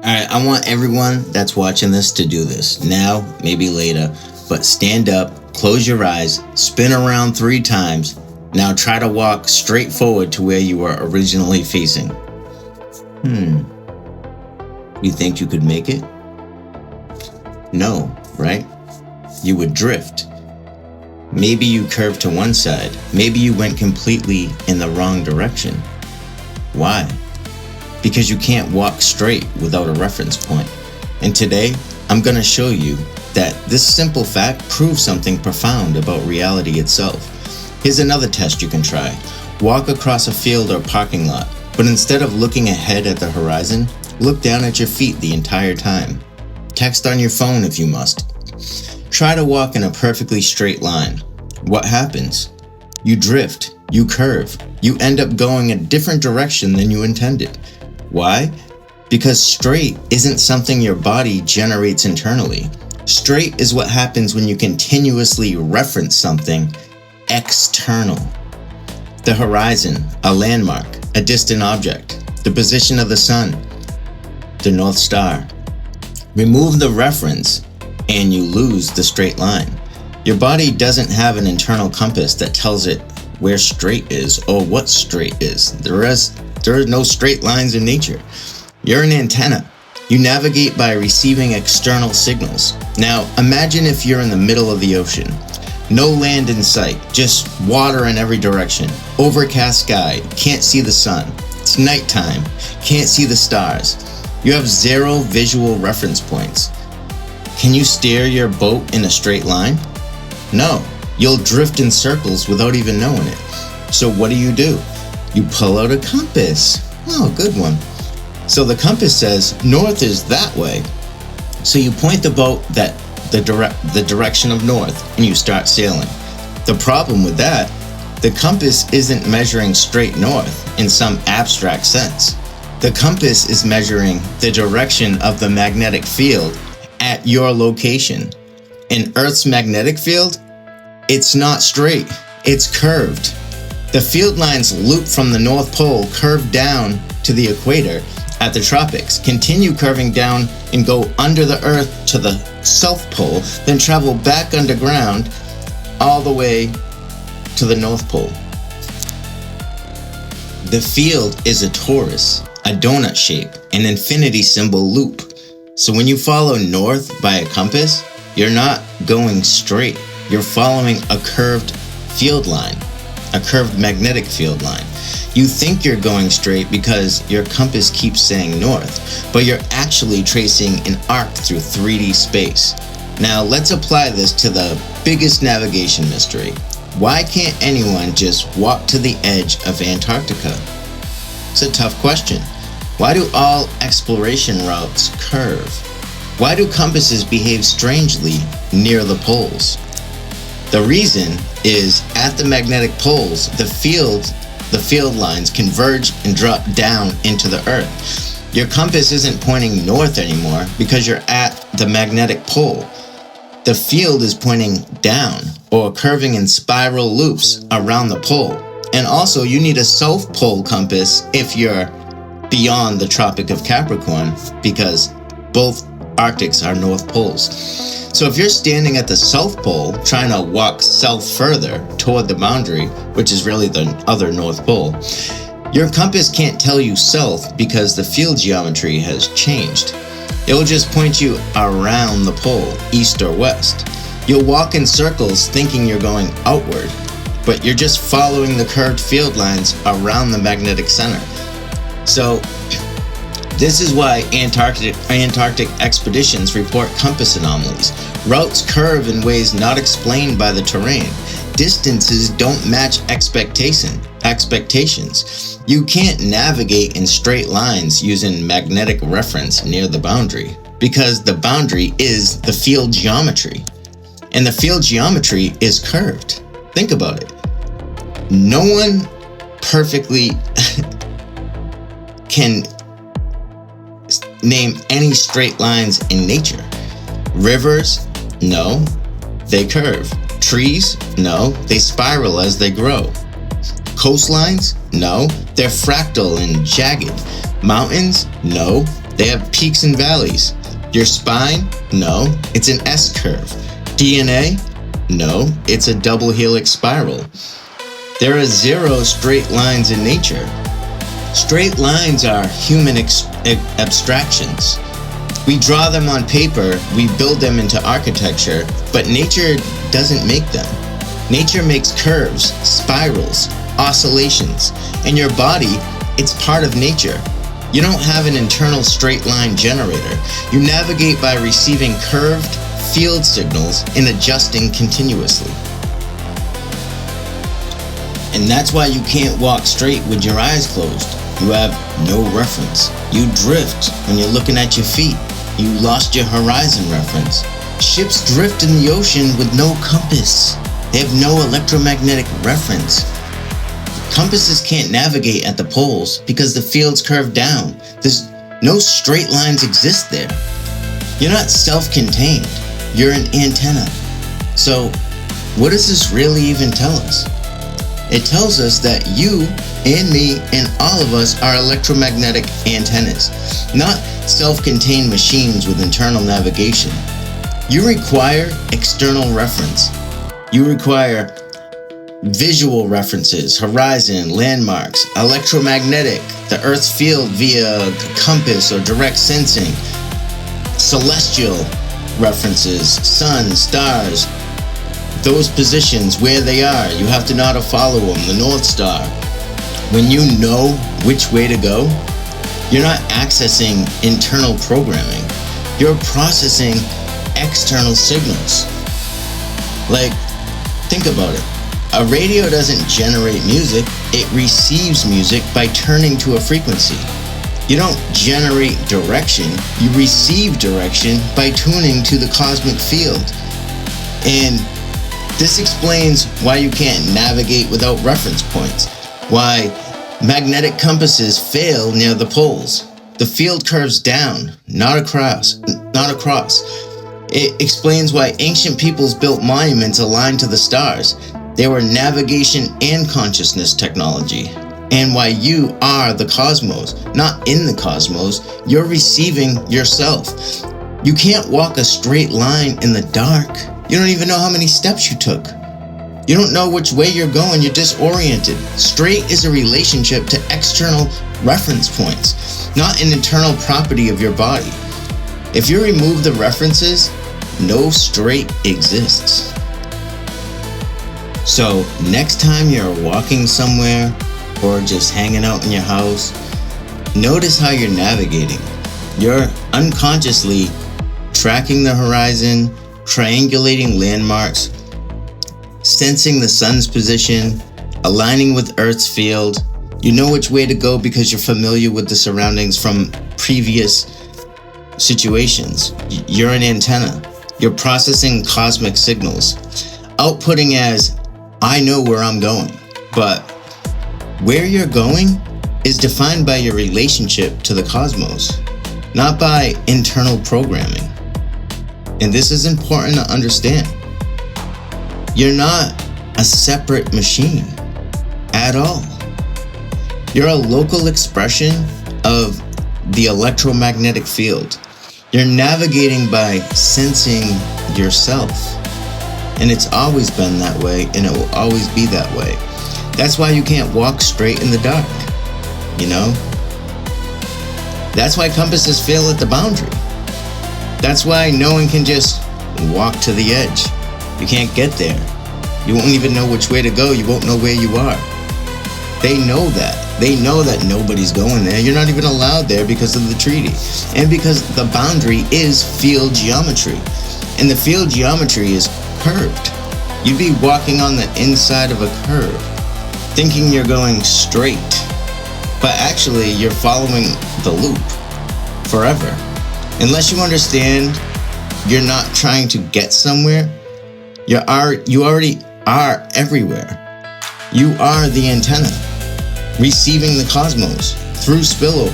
Alright, I want everyone that's watching this to do this. Now, maybe later, but stand up, close your eyes, spin around 3 times. Now try to walk straight forward to where you were originally facing. You think you could make it? No, right? You would drift. Maybe you curved to one side. Maybe you went completely in the wrong direction. Why? Because you can't walk straight without a reference point. And today, I'm going to show you that this simple fact proves something profound about reality itself. Here's another test you can try. Walk across a field or parking lot, but instead of looking ahead at the horizon, look down at your feet the entire time. Text on your phone if you must. Try to walk in a perfectly straight line. What happens? You drift, you curve, you end up going a different direction than you intended. Why? Because straight isn't something your body generates internally. Straight is what happens when you continuously reference something external. The horizon, a landmark, a distant object, the position of the sun, the North Star. Remove the reference and you lose the straight line. Your body doesn't have an internal compass that tells it where straight is or what straight is. There are no straight lines in nature. You're an antenna. You navigate by receiving external signals. Now, imagine if you're in the middle of the ocean. No land in sight, just water in every direction. Overcast sky, can't see the sun. It's nighttime, can't see the stars. You have 0 visual reference points. Can you steer your boat in a straight line? No, you'll drift in circles without even knowing it. So what do? You pull out a compass. Oh, good one. So the compass says north is that way. So you point the boat the direction of north and you start sailing. The problem with that, the compass isn't measuring straight north in some abstract sense. The compass is measuring the direction of the magnetic field at your location. In Earth's magnetic field, it's not straight, it's curved. The field lines loop from the North Pole, curve down to the equator at the tropics, continue curving down and go under the Earth to the South Pole, then travel back underground all the way to the North Pole. The field is a torus, a donut shape, an infinity symbol loop. So when you follow north by a compass, you're not going straight. You're following a curved field line, a curved magnetic field line. You think you're going straight because your compass keeps saying north, but you're actually tracing an arc through 3D space. Now let's apply this to the biggest navigation mystery. Why can't anyone just walk to the edge of Antarctica? It's a tough question. Why do all exploration routes curve? Why do compasses behave strangely near the poles? The reason is at the magnetic poles, the field lines converge and drop down into the Earth. Your compass isn't pointing north anymore because you're at the magnetic pole. The field is pointing down or curving in spiral loops around the pole. And also you need a South Pole compass if you're beyond the Tropic of Capricorn, because both Arctics are North Poles. So if you're standing at the South Pole trying to walk south further toward the boundary, which is really the other North Pole, your compass can't tell you south because the field geometry has changed. It will just point you around the pole, east or west. You'll walk in circles thinking you're going outward, but you're just following the curved field lines around the magnetic center. So this is why Antarctic expeditions report compass anomalies. Routes curve in ways not explained by the terrain. Distances don't match expectations. You can't navigate in straight lines using magnetic reference near the boundary because the boundary is the field geometry. And the field geometry is curved. Think about it. No one perfectly can name any straight lines in nature. Rivers, no, they curve. Trees, no, they spiral as they grow. Coastlines, no, they're fractal and jagged. Mountains, no, They have peaks and valleys. Your spine? No, it's an S-curve. DNA? No, it's a double helix spiral. There are 0 straight lines in nature. Straight lines are human abstractions. We draw them on paper, we build them into architecture, but nature doesn't make them. Nature makes curves, spirals, oscillations, and your body, it's part of nature. You don't have an internal straight line generator. You navigate by receiving curved field signals and adjusting continuously. And that's why you can't walk straight with your eyes closed. You have no reference. You drift when you're looking at your feet. You lost your horizon reference. Ships drift in the ocean with no compass. They have no electromagnetic reference. Compasses can't navigate at the poles because the fields curve down. There's no straight lines exist there. You're not self-contained. You're an antenna. So, what does this really even tell us? It tells us that you and me and all of us are electromagnetic antennas, not self-contained machines with internal navigation. You require external reference. You require visual references, horizon, landmarks, electromagnetic, the Earth's field via compass or direct sensing, celestial references, sun, stars, those positions, where they are. You have to know how to follow them, the North Star. When you know which way to go, you're not accessing internal programming. You're processing external signals. Like, think about it. A radio doesn't generate music, it receives music by turning to a frequency. You don't generate direction, you receive direction by tuning to the cosmic field. And this explains why you can't navigate without reference points, why magnetic compasses fail near the poles. The field curves down, not across. It explains why ancient peoples built monuments aligned to the stars. They were navigation and consciousness technology. And why you are the cosmos, not in the cosmos. You're receiving yourself. You can't walk a straight line in the dark. You don't even know how many steps you took. You don't know which way you're going, you're disoriented. Straight is a relationship to external reference points, not an internal property of your body. If you remove the references, no straight exists. So next time you're walking somewhere or just hanging out in your house, notice how you're navigating. You're unconsciously tracking the horizon, triangulating landmarks, sensing the sun's position, aligning with Earth's field. You know which way to go because you're familiar with the surroundings from previous situations. You're an antenna. You're processing cosmic signals, outputting as, I know where I'm going. But where you're going is defined by your relationship to the cosmos, not by internal programming. And this is important to understand. You're not a separate machine at all. You're a local expression of the electromagnetic field. You're navigating by sensing yourself. And it's always been that way, and it will always be that way. That's why you can't walk straight in the dark, you know? That's why compasses fail at the boundary. That's why no one can just walk to the edge. You can't get there. You won't even know which way to go. You won't know where you are. They know that. They know that nobody's going there. You're not even allowed there because of the treaty. And because the boundary is field geometry. And the field geometry is curved. You'd be walking on the inside of a curve, thinking you're going straight. But actually, you're following the loop forever. Unless you understand you're not trying to get somewhere, you already are everywhere. You are the antenna, receiving the cosmos through spillover.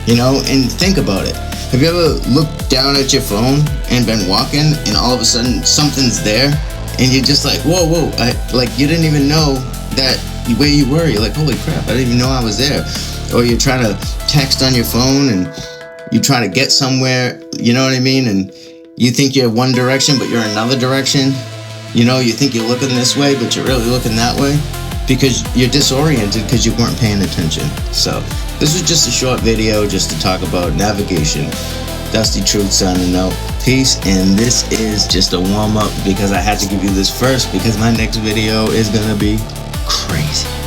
You know, and think about it. Have you ever looked down at your phone and been walking and all of a sudden something's there and you're just like, whoa, you didn't even know that where you were. You're like, holy crap, I didn't even know I was there. Or you're trying to text on your phone and You try to get somewhere, you know what I mean? And you think you're one direction, but you're another direction. You know, you think you're looking this way, but you're really looking that way because you're disoriented because you weren't paying attention. So this was just a short video just to talk about navigation. Dusty Truth signing out. Peace. And this is just a warm-up because I had to give you this first because my next video is going to be crazy.